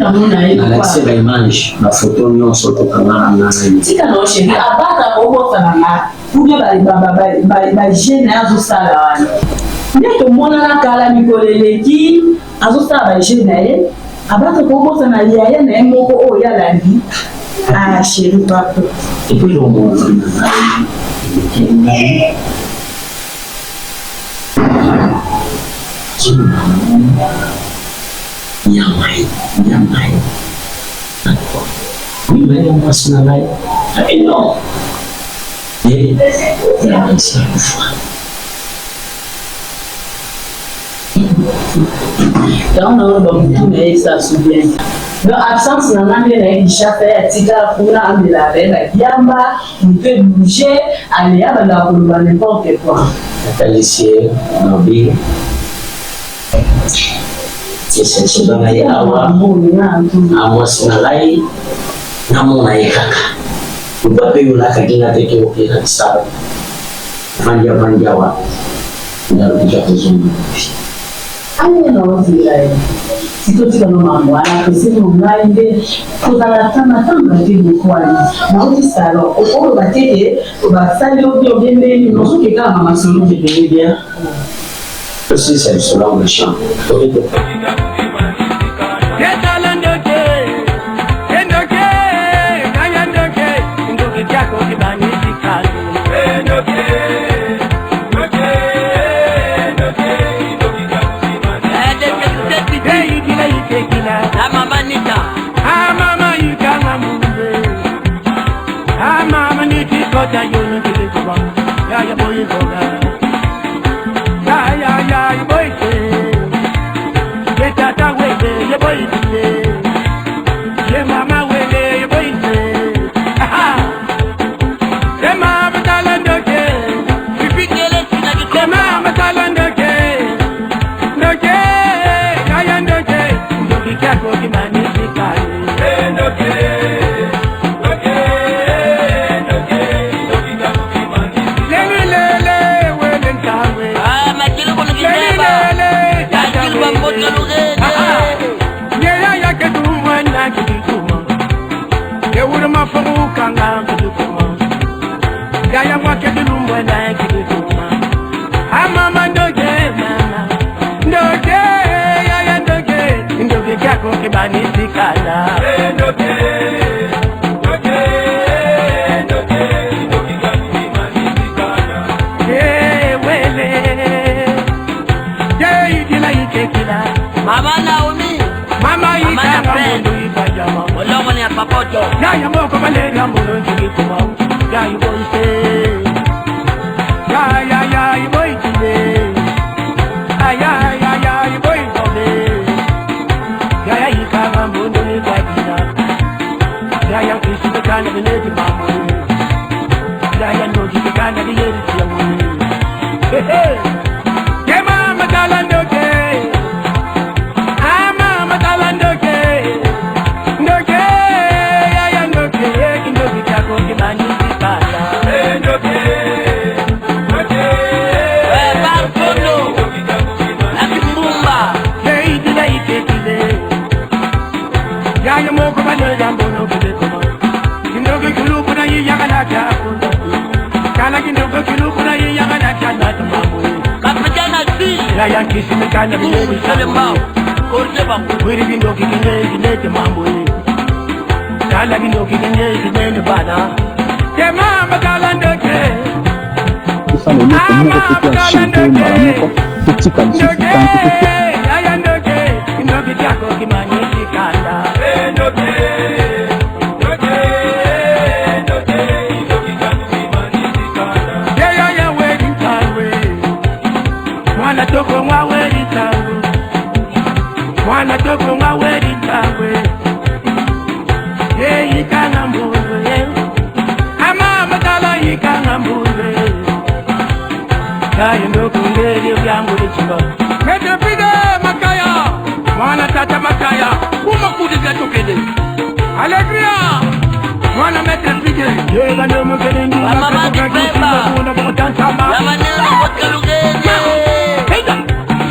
la image, la photo non sur le camarade. Si quand on chérit, à battre au bord de la main, pour que jeune à ça là. Mais tout le monde a la micolé qui a ça jeune à battre au bord de la main, et mon y a la vie. Ah chérie papa. Et puis le monde. Nyamai. Oui, mais on passe dans la vie. Non. Et nyamai c'est une fois. Dans nos bonnes mais ça souvient. Donc absence dans l'année, il chaffait à Tika pour la Yamba, on peut bouger, aller à la boule n'importe quoi. Natalicie, Nobi. C'est ce dont il y a awa sinalai namuna ikaka ubape yulaka kina teke ukira sawa vanja wa ndarudisha kuzungu ane na wazira sito tika no mambo ana kusema mlainde kuzala tama ndiyo kwani na utisalo okolo batete basali obyo bembeni nozuke kama masuluke bebya aussi c'est selon le chant.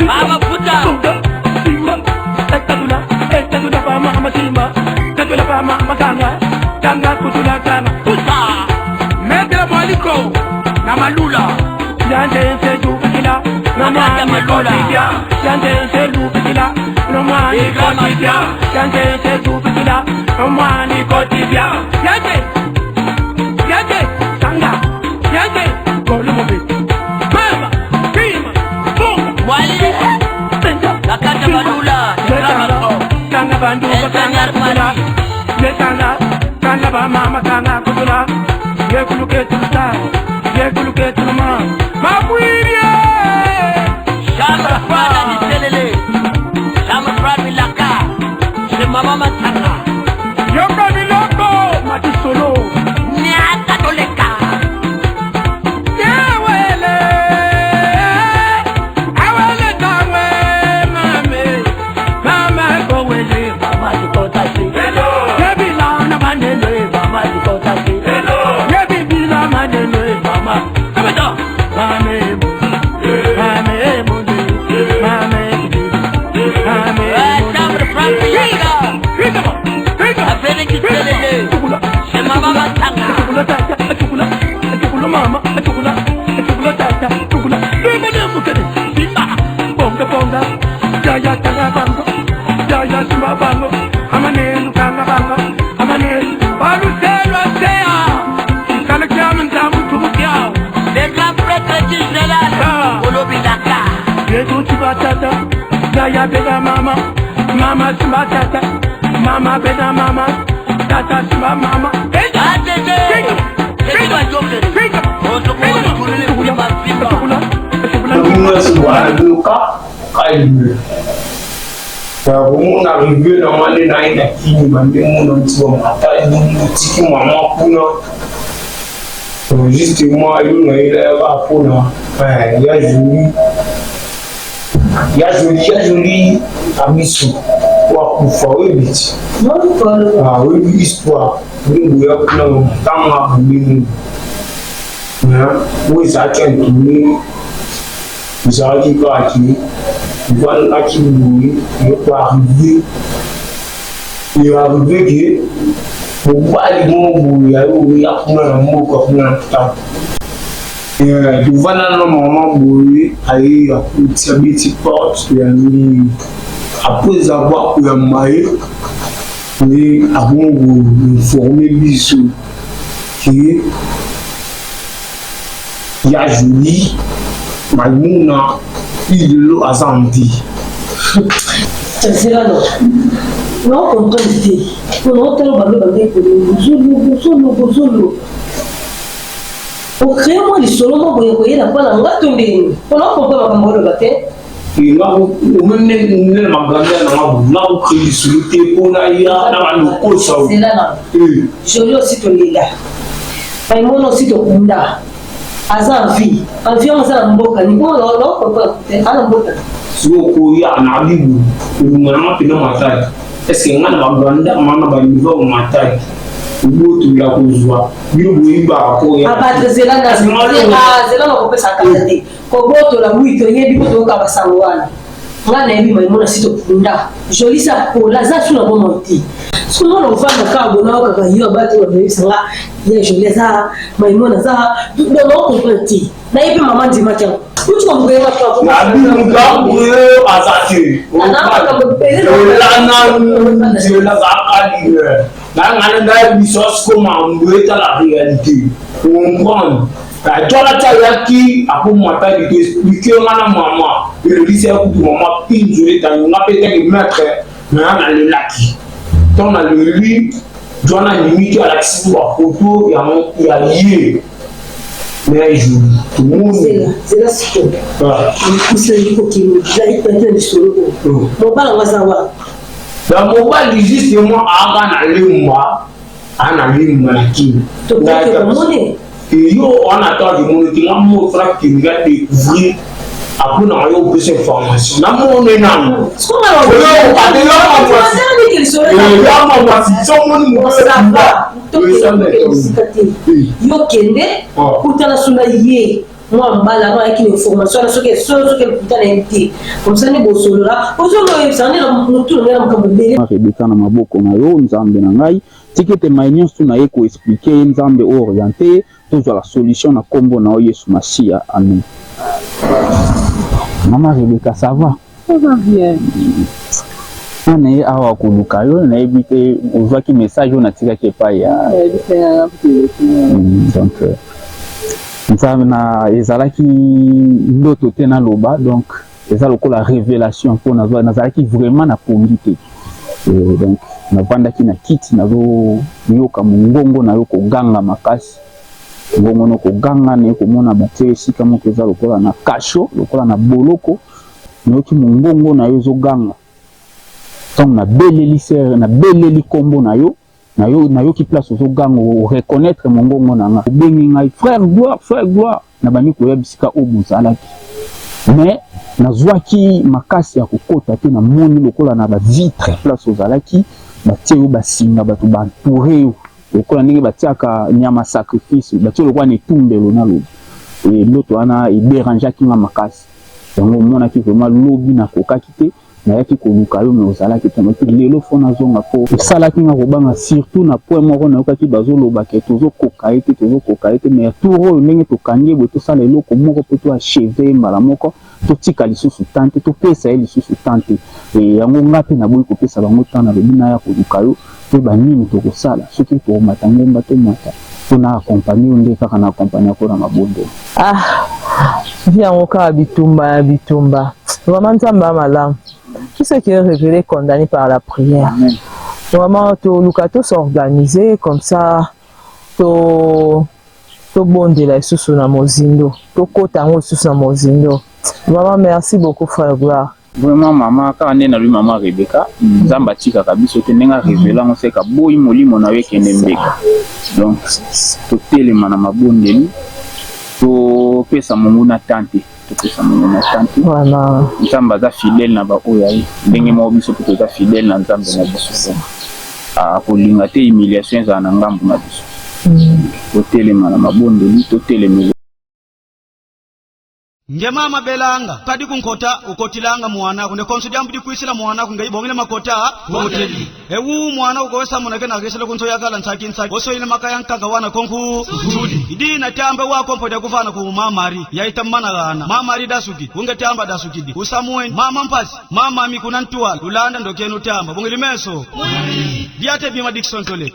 Mama puta. Kamalula Yande se dubitila Nama Malula Yande se dubitila Nama Nikotibia Yande se dubitila Nama Nikotibia Yande Yande Sanga Yande Golumubi Mama Pima Bunga Wali Lakata Malula Kanga Bandu Kanga Kutula Kanga Kanga Ba Mama Kanga Kutula Yekuluke Tulsa Yekuluke Tulma Mabuirie Shama Prada di Telele Shama Prada Milaka Shema Matanga Yoka Miloko Mati Solo Nyata Toleka Yewele Awele Tawe Mame Mama Kowele Mama Tikotasi Yebila Namanele Mama Tikotasi Yebila Manele Mama Kameto Mame Mame Mundi Mame Mame Shama Prada Milaka Apele Kitelele Shema Matanga Atukula mama atukula tata atukula Bebe mukede Simba Bonga bonga Jaya tanga bango Jaya simba bango Amanelu kanga bango Amanelu Balu selwa seya Kala kiamen tamu tumukiao Deka prete jiselala Kolobi laka Yedu simba tata Jaya beda mama Mama simba tata Mama beda mama Tata simba mama Atete Kekwa jokere on arrive normalement dans une activité, on justement, il y a joli à Missou pour faire oui, histoire. Oui, ça tient tout. Vous avez dit quoi qui voilà qui nous il peut arriver. Il va arriver que pour voir les mots il y a un mot comme un temps. Et tu vas dans le moment où il y a une petite porte après avoir eu un maïs et avant de former bisou qui il y a joli Maïmouna il l'a azandi c'est là non on comprend l'idée on entend le ballon on crée moi les solos moi voyez la quoi la on va tomber on comprend pas comment le bâtir et là on même ne m'a gagné na on crée sur le téléphone là na le ça c'est là joli aussi ton là Maïmouna aussi ton kunda aza vie on ça mboka ni ko lo ana mboka soko ya na bibu ngana pina matai est-ce que ngana baganda mama ba niveau matai ubutu la kuzwa bibu iba ko ya abadrezela na zela na ko pesa kande ko boto la wito yebi ko to ka basangwana ngana yebi Maïmouna sito kunda joli sa ko la za suna ko monti sono no vana ka bona ka hiyo bati wa sanga ya joli za Maïmouna za do no comprendre na yebi mama ndima kya uti ko ngena kwa na bibu ga ngwe azati na ka mbele la za ali na ngana da bisos ko ma ngwe ta la réalité on comprend la jola ta yaki apo mata di to expliquer ngana mama le lycée ku mama pinjure ta nga peut-être maître na le laki ton na le lui jona limite à l'accès wa photo ya lié mais je tout le monde c'est là ce que c'est il faut qu'il j'aille peut-être le solo bon pas la wazawa la mobile justement ana limba ki to que monnaie et yo on attend du monde qui m'a montré qu'il va découvrir après on a eu plus d'informations na mon enam ce qu'on a yo kende kutana suna ye moi mbala no avec une information sur que kutana enti comme ça ne bosolola ozolo yebisana na mutu na mkamubele Rebeka na maboko na yo nzambe na ngai tikete maïnion sous na yeko expliquer nzambe orienté toujours la solution na combo na Yesu Masia. Amen. Maman Rebecca, ça va? Ça va bien. On est à Wakulukayo, on a évité, on voit que message on a tiré qui est pas ya. Donc ça na ezalaki ndoto te na loba, donc eza lokola révélation pour nazalaki vraiment na pondité. Donc navandaki na kiti nazo yoka mungongo na yoko ganga makasi. Ngongo no ko ganga ne ko mona batie sika moko eza lokola na kasho, lokola na boloko, noki mungongo na yozo ganga. Donc na beleli ser na beleli kombo na yo ki place ozo ganga o reconnaître mungongo na nga. Bengi ngai frère gloire na bani ko yebisika o buzalaki. Mais nazwaki makasi ya kokota te na moni lokola na ba vitre place ozalaki batie yo basinga batu bantouré yo lokola ndenge batiaka nyama sacrifice batie lokola netumbelo na lobi et l'autre ana iberanjaki nga makasi yango monaki vraiment lobi na kokaki te na yaki koluka yo me ozalaki te mais lelo fona zonga po osalaki nga kobanga surtout na point moko na yokaki bazoloba ke tozokoka ete mais tour oyo ndenge tokangi boye tosala eloko moko mpo to acheve mbala moko totika lisusu tante topesa ye lisusu tante yango nga mpe naboyi kopesa bango ntan na lobi na ya koluka yo mpe banini tokosala soki tokomata ngomba tomata mpona akompagne yo nde kaka na akompagne ako na mabondelo vi yango kaka bitumba vraiment nzambe amalamu. Tout ce qui est révélé, condamné par la prière. Amen. Vraiment, tout s'organiser comme ça, tout bon de la sous na mozindo, tout kotango sous na mozindo. Vraiment, merci beaucoup, frère Gloire. Vraiment, maman, quand on est dans lui, maman Rebecca, Zamba tika kabiso te nenga révélant, on sait que boy molimo na weke nembeka. Donc, tout élément na mabondeli, tout pesa mungu na tante. Voilà. Nzamba za fidèle na ba oya yi ndenge mo biso ko za fidèle na nzambe na biso ko linga te humiliation za na ngambu na biso hotelema na mabondo li totelema ngema mabelanga kadi kunkota ukotilanga mwana kunde konsudia mbudi kuisila mwana kunga ibongile makota hoteli ewu mwana ukowesa munake na gesele kunto yakala nsaki oso ile makaya nkaga wana konku tudi idi na tambe wa kompoda kufana ku mamari yaita mana gana mamari dasuki unge tamba dasukidi usamuen mama mpasi mama mi kunantual ulanda ndokenu tamba bongile meso diate bima Dickson tole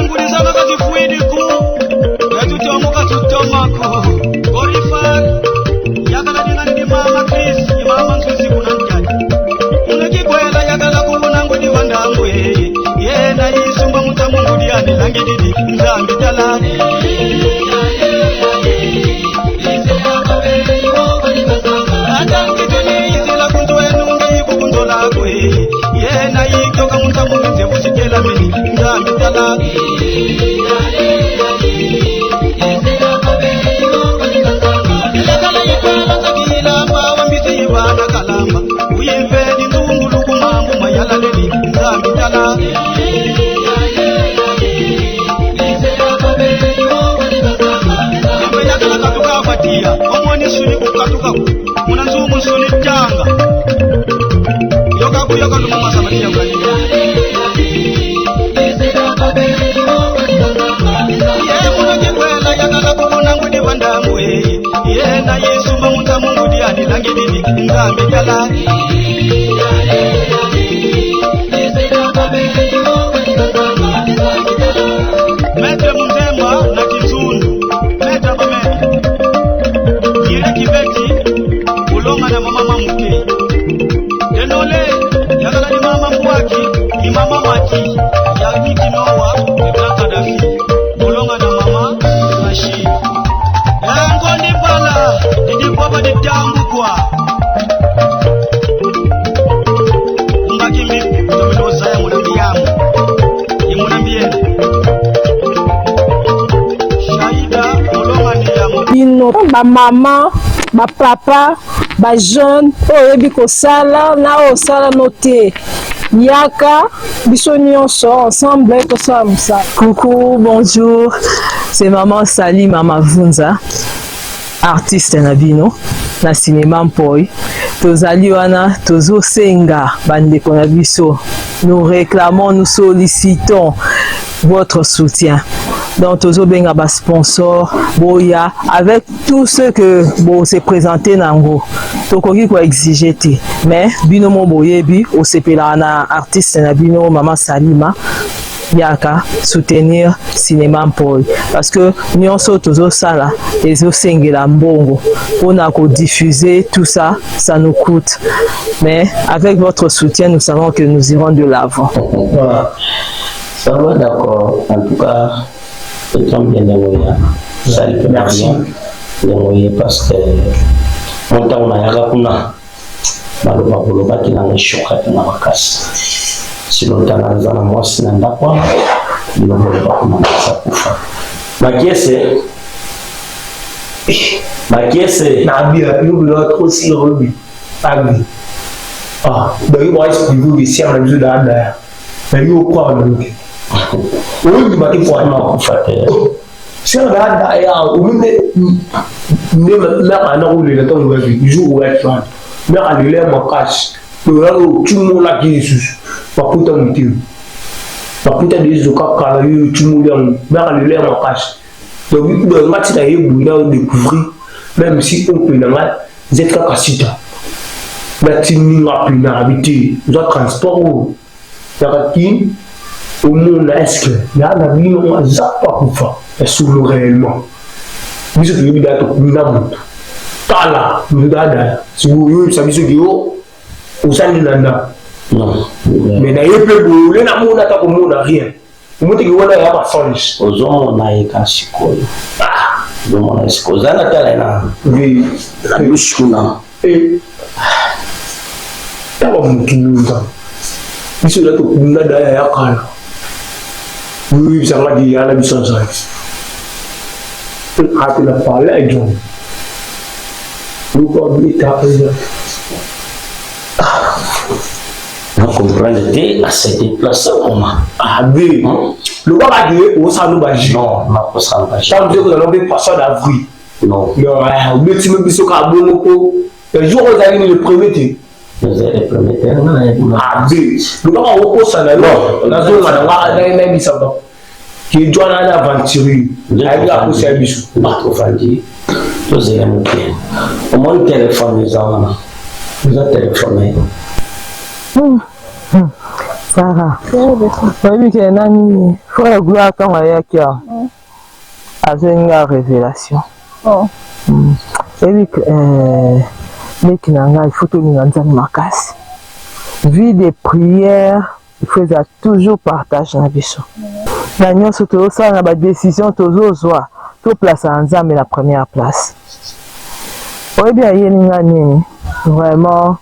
ngulizana kazi fuidi ku yatutomoka tutomako gorifar yakala dinga ndi mama Chris mama nsusi kunanjani unekikwela yakala kubunangu ndi vandangu ye na yisumba mutamu ngudiyani langididi nzambi talani atangituni isila kunzoenu ngi kukunzola kwe ye na yikyoka mutamu ngenze kusikela mini nzambi talani Ivana kalamba uyemveni ndungulu kumambu mayala leli nzambi tala Mbenya kala katuka fatia omoni suni kukatuka muna nzumu suni tanga yoka lumu masamatia ngani Ye muna kikwela yakala kukunangu di vandamu Ye na yisumba mutamu ngudiyani langididi nzambi tala Mete mzemba na kizundu Mete bamene Yire kibeti ulonga na mama mke Denole yakala ni mama mwaki ni mama mati ya niki noa Ibraka dafi ulonga na mama Rashid Ngoni bala Didi baba di dambu kwa Mbakimi Tumilosa ya munambiyamu Imunambiye Shaida Olonga ni yamu Bino, ba maman, ba papa, ba jeune, oyebi kosala, na osala noté. Yaka, biso nyonso ensemble kosala. Coucou, bonjour. C'est maman Sali, maman Vunza. artiste na bino na cinéma mpoi tozali wana tozosenga bandeko na biso, nous réclamons, nous sollicitons votre soutien. Donc tozobenga ba sponsor boya avec tout ce que bon se présenter nango tokoki ko exiger te, mais bino mo boyebi o sepela na artiste na bino Mama Salima yaka soutenir cinéma mpoi parce que nyonso tozo sala ezo sengela mbongo pona ko diffuser tout ça, ça nous coûte, mais avec votre soutien nous savons que nous irons de l'avant. Voilà. Ça va, d'accord. En tout cas, c'est très bien dévoyé. Ça lui permet bien dévoyé parce que mon temps on a yakuna maloba boloba kinanga shoka tena makasi. Sinon tana zana mwasi na ndakwa bilo boloba kuna sakufa. Makiese na bia yo bilo trop si robi. Abi. Ah, donc moi je dis que si on a besoin d'ada. Mais yo quoi on dit. Oui, ma qui pour moi fait. Si on a d'ada ou ne la na ou le temps où je joue au restaurant. Mais à l'air mon cash. Le ralo tout le monde là qui Jesus. Pas putain motif. Pas putain de zo kaka yo tout le monde mais à l'air mon cash. Donc le match là il bouilla découvrir même si on peut là zeka kasita. La team n'a plus d'habitude, le transport la team au monde est-ce que là la vie on a pas pour faire et sur le réellement nous je veux dire que nous n'avons pas là nous d'ada si vous savez ce qu'il au sani nanda non mais d'ailleurs peu le na monde ta comme on a rien vous montrez que on a pas songe aux hommes on a ikashiko ah donc on a ce zana tala na oui la bouche kuna et tawa mukilunga biso la to kuna da ya kana oui ça m'a dit ala biso ça hati la parler avec John nous pas oublier ta on comprend le à se déplacer au moment ah oui le pas va dire au ça nous va non ma pas ça va ça veut dire que on va passer d'avril non non mais tu me biso ka bon ko le jour où allez le premier thé vous allez promettre ah oui le pas au ko ça là la zone là na bisa ba qui doit aller aventurer avec la pousse biso pas trop fanti tous les amis au moins téléphone les gens vous avez téléphoné Sarah, oui que nani faut la gloire quand on a qui a une révélation. Oh. Et oui que mais qui n'a il faut que nous en makasi. Vie des prières, il faut toujours partager na biso. Na nyonso to ça na ba décision tozo zwa, to place Nzambe la première place. Oui bien yeninga nini vraiment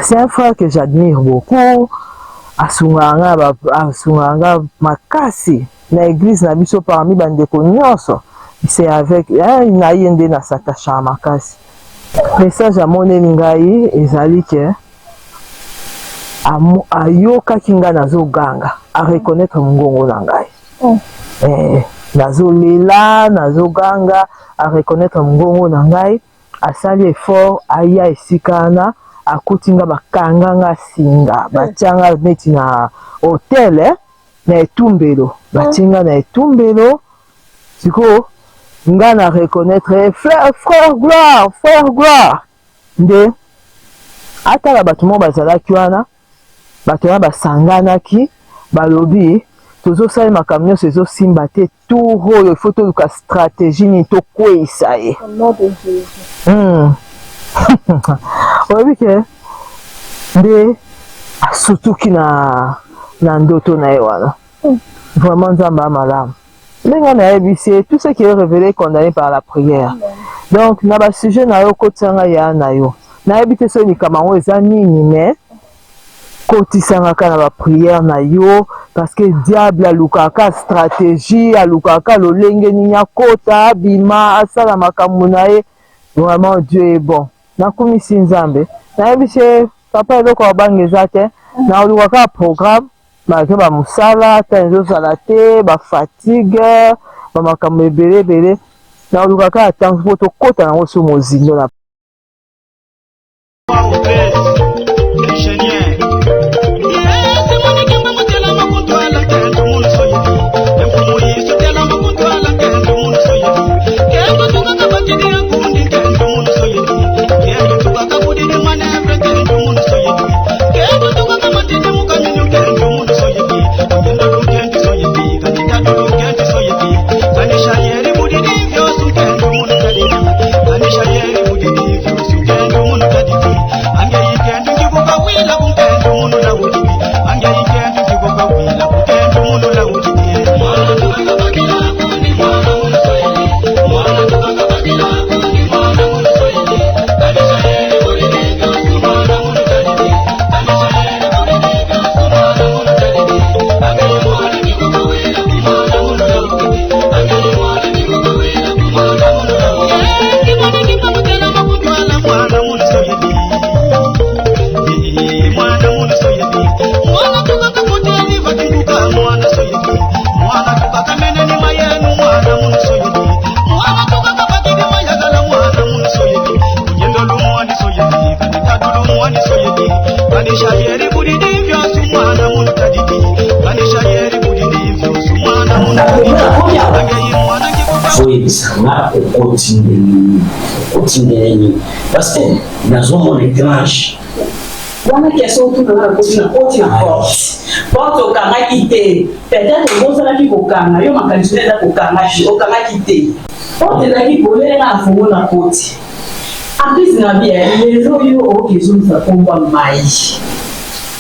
c'est un frère que j'admire beaucoup. Asunganga makasi na église na biso parmi bandeko nyonso. C'est avec na yende na s'attacha makasi. Message à mon ngai ezali que ayoka kinga nazo ganga a reconnaître mongongo na ngai. Nazo lela nazo ganga a reconnaître mongongo na ngai, asali effort aya esikana akutinga bakanganga singa batianga neti na hotel na etumbelo batinga na etumbelo siko nga na reconnaître frère gloire nde atala bato mo bazalaki wana bato wana basanganaki balobi tozosala makambo nyonso ezosimba te tour oyo ifo toluka stratégie nini tokweyisa ye oyebi ke nde asutuki na ndoto na ye wana vraiment nzambe amalamu ndenge nayebi se tout ce qui est révélé condamné par la prière. Donc na basujet na yo kotisanga ya na yo nayebi te so likama ngo eza nini mais kotisangaka na baprière na yo parce que diable alukaka stratégie alukaka lolenge nini akota abima asala makambo na ye. Vraiment Dieu est bon. Nakumisi nzambe nayebi se papa eloko abanga eza te na olukaka programme malgré ba musala ta ezozala te ba fatigue ba makambo ebele na olukaka ata po tokota yango so mozindo na foi bisanga okotindeni parce que nazomona étrange wana question tu na porte okangaki te peut-être ozalaki kokanga yo makanisi eza okangaki te porte ezalaki kolenga afongo na porte apesi na bien lezo yo okezomisa komba mai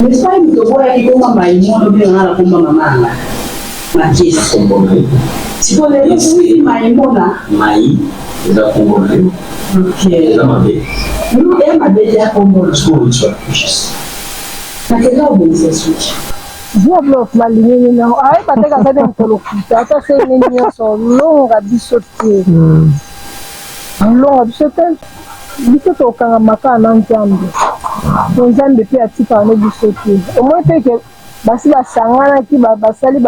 mesai mitoboyaki komba mai mono bino na komba mamanga makesi sikoyo kuyi mai mona mai eza kombona yo eza mabe e mabe ya kombona sikoyo kushisa nakeza obelisa suki diablo malinini na ai pateka kade mtolokuta ata se nini so longa biso te longa biso te biso tokanga maka na nzambe nzambe pe atika no biso te omoi teke basi basanganaki basali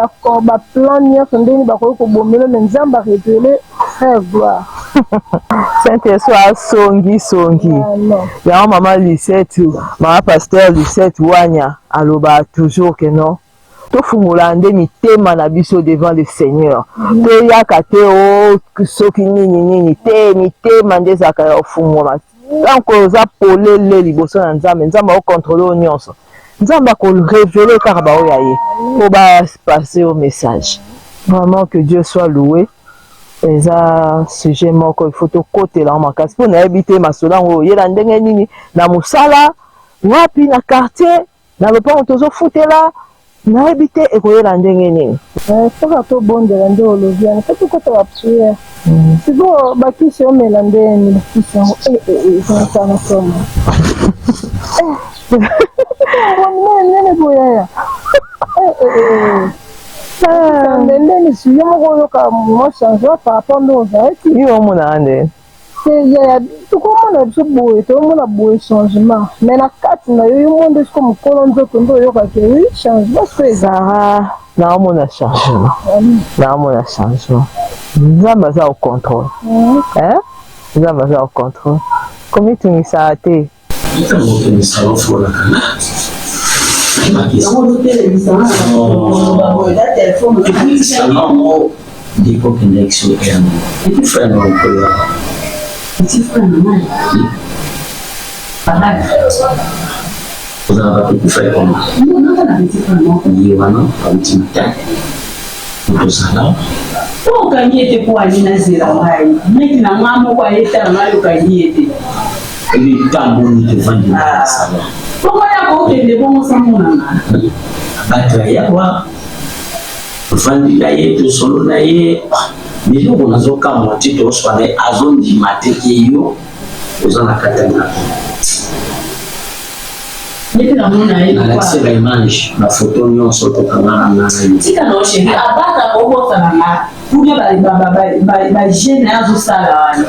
baplan nyonso ndeni bakoki kobomela me nzambe arevele frère gloire Saint so asongi yango mama Lisette mama pasteur Lisette wanya aloba toujours que non tofungola nde mitema na biso devant le Seigneur toyaka te o soki nini te mitema nde ezalaka ya ofungola tanko oza polele liboso na nzambe akocontrole o nyonso nzambe akorevele kaka baoyo ya ye po bapase au message. Vraiment que Dieu soit loué. Eza sujet moko il faut tokotela en makasi po nayebi te masola ngo yela ndenge nini na mosala wapi na quartier na lopango tozofutela nayebi te ekoyela ndenge nini soka tobondela nde olobiana po tokota bapsuya siko bakisi omela ndeni bakisi yango ezanasana soma nene boyaya ndeni suye moko oyoka mo changement par rapport nde ozalaki yo omona nde tokomona biso boye toomona boye changement mais na kati na yo yo nde siko mokolo nzoto nde oyokaki wi changement so ezara naomona changement nzambe aza au contrôle nzambe aza au contrôle komi tungisaka te petit frère maman papa vous avez petit frère comment non petit frère maman yiwana petit matin vous allez okangi ete po ali na zela ngai neti na mwa moko ayetala ngai okangi ete ebitamboni tevandi na sala poko ya kokende bongo samonanga bato yawa vandi na ye tosolo na ye biloko nazokamwa ti toswana ye azondima te ke yo oza na kati ya ndako neti namona ye nalakisela image bafoto nyonso tokangana ngai tika na oshenge abaka kobosana nga kubie bagene azosala wana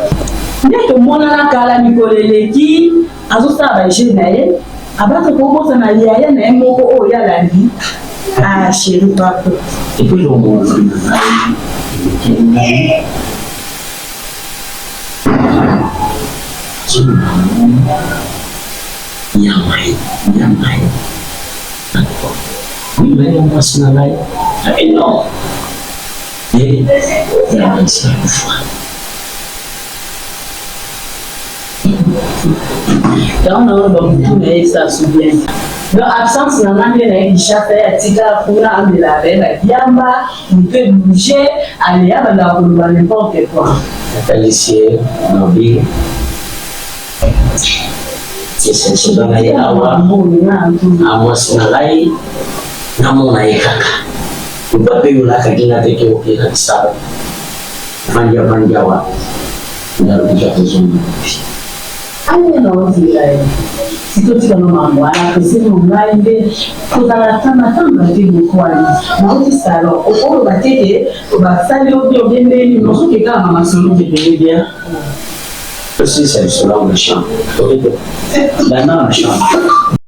nde tomonana kala mikolo eleki azosala bagene na ye abaka kobosana yaya na ye moko oyo alandi sheri papo epui lomonaa Nyamai. Oui, mais on va se marier. Mais non. Et il y a un seul fois. Quand on a beaucoup de ça souvient. Donc, absence n'a pas de chasse à tika pour la diamba, on peut bouger, aller à la n'importe quoi. La policier, mobile. C'est ce que je awa sinalai namuna ikaka ubape yulaka kina teke ukira kisaba vanja wa ndarudisha kuzungu ane na wazira sitotika no mambo anakosema mwaende kuzala tama tibu kwani na utisalo okolo bateke basali obyo bembeni nosuke kama masolo bebelebya. Aussi c'est le salon de chambre. Maintenant, la chambre.